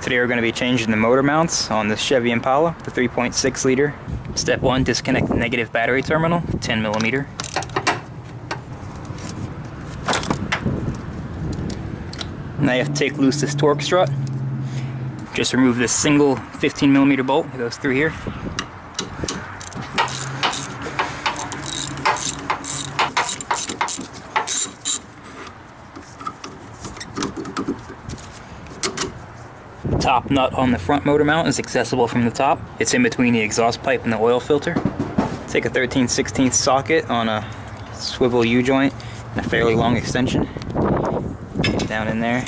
Today we're going to be changing the motor mounts on the Chevy Impala, the 3.6 liter. Step 1, disconnect the negative battery terminal, 10mm. Now you have to take loose this torque strut. Just remove this single 15mm bolt that goes through here. Top nut on the front motor mount is accessible from the top. It's in between the exhaust pipe and the oil filter. Take a 13/16 socket on a swivel U-joint and a fairly long extension. Get it down in there.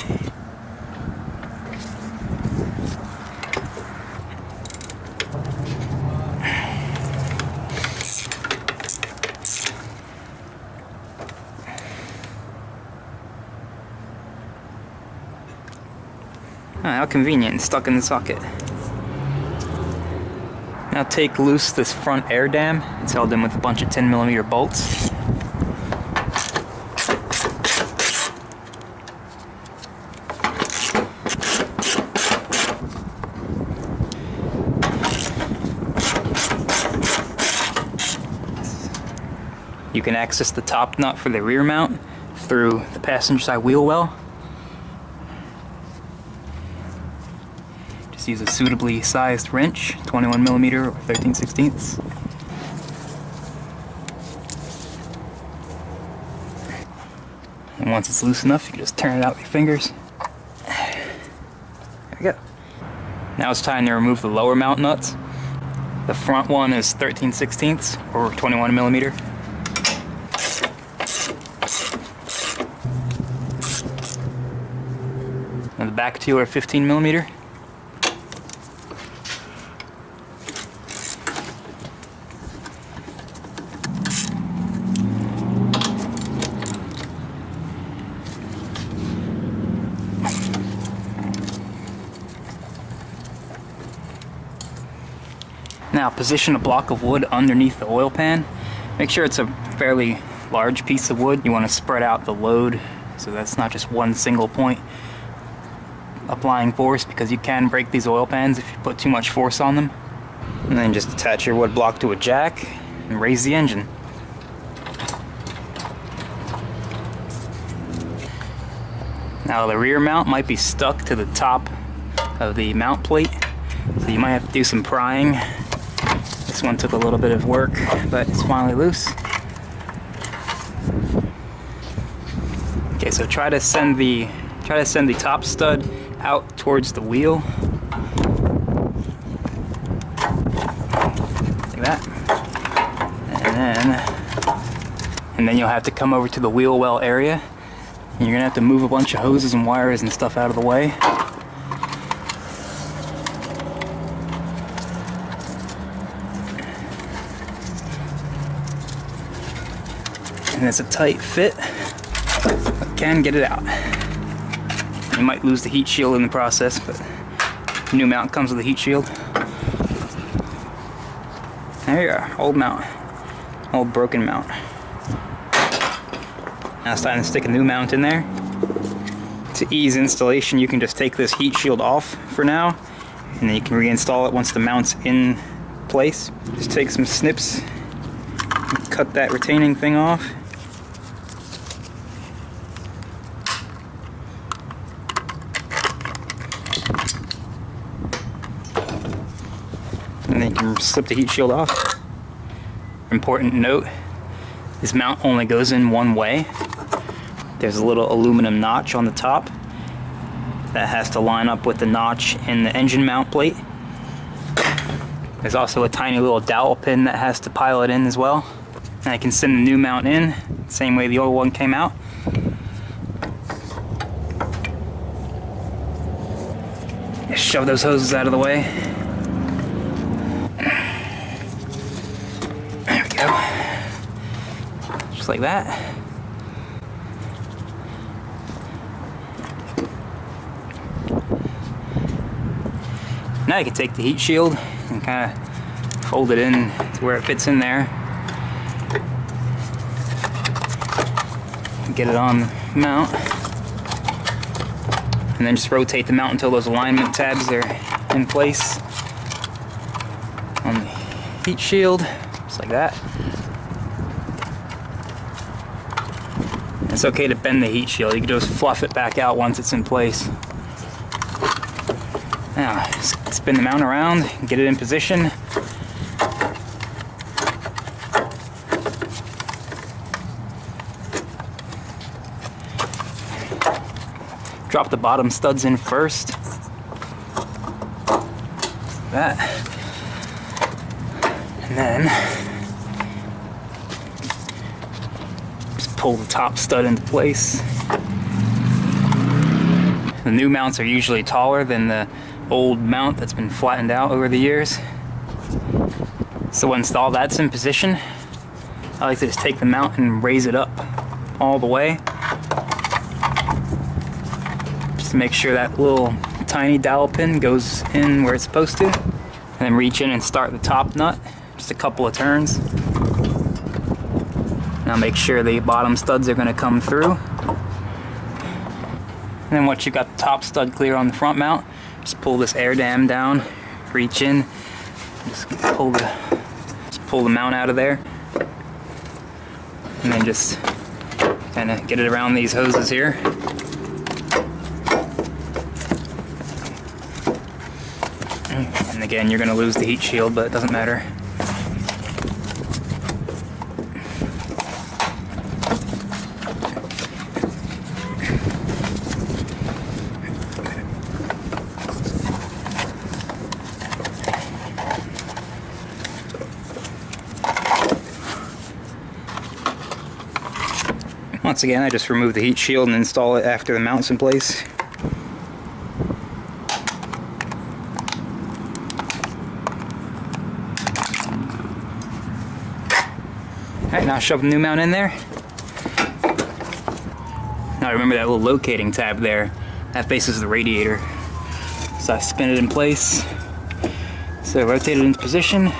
How convenient, and stuck in the socket. Now take loose this front air dam. It's held in with a bunch of 10mm bolts. You can access the top nut for the rear mount through the passenger side wheel well. Use a suitably sized wrench, 21mm or 13/16. And once it's loose enough, you can just turn it out with your fingers. There we go. Now it's time to remove the lower mount nuts. The front one is 13/16 or 21mm. And the back two are 15mm. Now position a block of wood underneath the oil pan. Make sure it's a fairly large piece of wood. You want to spread out the load so that's not just one single point applying force, because you can break these oil pans if you put too much force on them. And then just attach your wood block to a jack and raise the engine. Now the rear mount might be stuck to the top of the mount plate, so you might have to do some prying. This one took a little bit of work, but it's finally loose. Okay, so try to send the top stud out towards the wheel. Like that. And then you'll have to come over to the wheel well area. And you're gonna have to move a bunch of hoses and wires and stuff out of the way. And it's a tight fit, but can get it out. You might lose the heat shield in the process, but the new mount comes with a heat shield. There you are, old mount, old broken mount. Now it's time to stick a new mount in there. To ease installation, you can just take this heat shield off for now, and then you can reinstall it once the mount's in place. Just take some snips, and cut that retaining thing off. And then you can slip the heat shield off. Important note, this mount only goes in one way. There's a little aluminum notch on the top that has to line up with the notch in the engine mount plate. There's also a tiny little dowel pin that has to pilot in as well. And I can send the new mount in, same way the old one came out. Just shove those hoses out of the way. There we go. Just like that. Now you can take the heat shield and kind of fold it in to where it fits in there. Get it on the mount. And then just rotate the mount until those alignment tabs are in place on the heat shield, just like that. It's okay to bend the heat shield. You can just fluff it back out once it's in place. Now, spin the mount around, get it in position. Drop the bottom studs in first. Like that. And then just pull the top stud into place. The new mounts are usually taller than the old mount that's been flattened out over the years. So once all that's in position, I like to just take the mount and raise it up all the way, just to make sure that little tiny dowel pin goes in where it's supposed to. And then reach in and start the top nut, just a couple of turns. Now make sure the bottom studs are going to come through. And then once you've got the top stud clear on the front mount, just pull this air dam down, reach in, just pull the mount out of there, and then just kind of get it around these hoses here. And again, you're going to lose the heat shield, but it doesn't matter. Once again, I just remove the heat shield and install it after the mount's in place. Alright, now shove the new mount in there. Now remember that little locating tab there, that faces the radiator. So I spin it in place. So rotate it into position.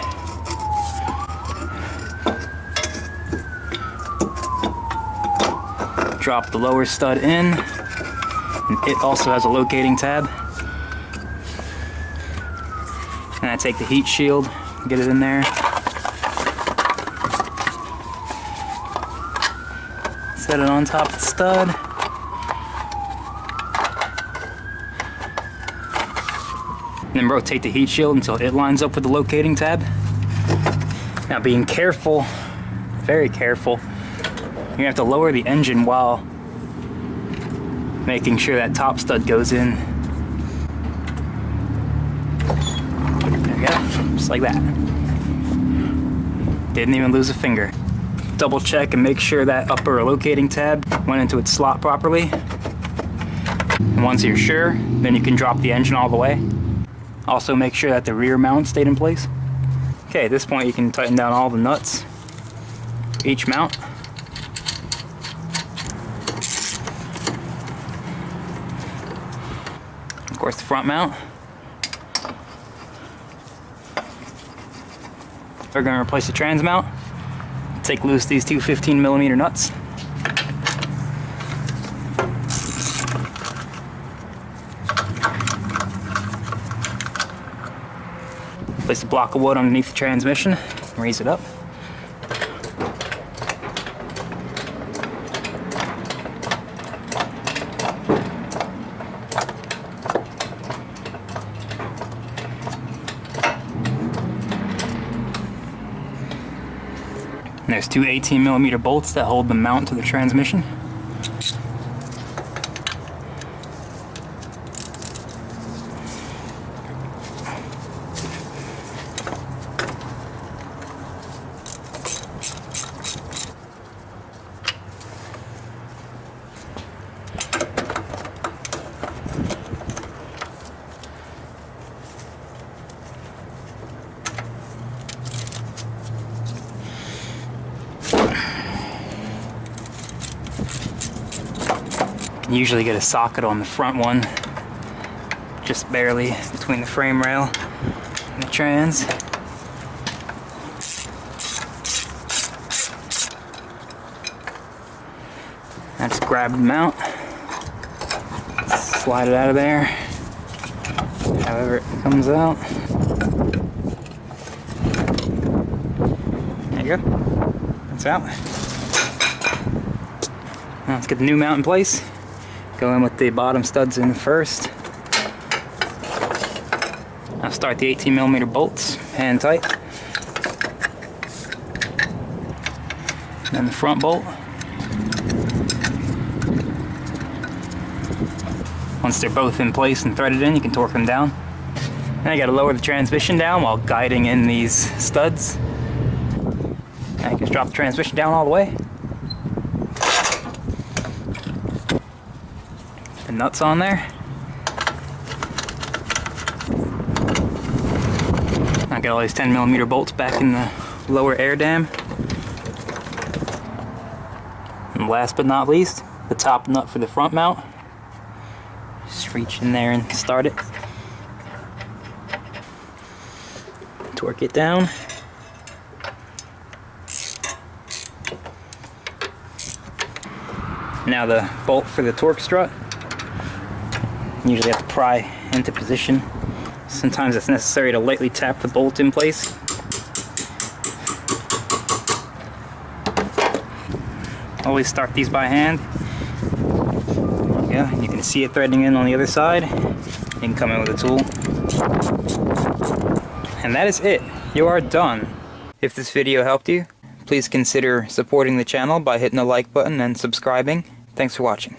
Drop the lower stud in, and it also has a locating tab. And I take the heat shield, get it in there. Set it on top of the stud. And then rotate the heat shield until it lines up with the locating tab. Now being careful, very careful, you're gonna have to lower the engine while making sure that top stud goes in. There we go, just like that. Didn't even lose a finger. Double check and make sure that upper locating tab went into its slot properly. And once you're sure, then you can drop the engine all the way. Also make sure that the rear mount stayed in place. Okay, at this point you can tighten down all the nuts for each mount. Of course, the front mount. We're going to replace the trans mount. Take loose these two 15mm nuts. Place a block of wood underneath the transmission and raise it up. And there's two 18mm bolts that hold the mount to the transmission. Usually get a socket on the front one, just barely between the frame rail and the trans. I just grab the mount, slide it out of there. However it comes out. There you go. That's out. Now let's get the new mount in place. Go in with the bottom studs in first. Now start the 18mm bolts, hand tight. Then the front bolt. Once they're both in place and threaded in, you can torque them down. Then you gotta lower the transmission down while guiding in these studs. Now you can drop the transmission down all the way. The nuts on there. Now get all these 10mm bolts back in the lower air dam. And last but not least, the top nut for the front mount. Just reach in there and start it. Torque it down. Now the bolt for the torque strut. You usually have to pry into position. Sometimes it's necessary to lightly tap the bolt in place. Always start these by hand. Yeah, you can see it threading in on the other side. You can come in with a tool. And that is it. You are done. If this video helped you, please consider supporting the channel by hitting the like button and subscribing. Thanks for watching.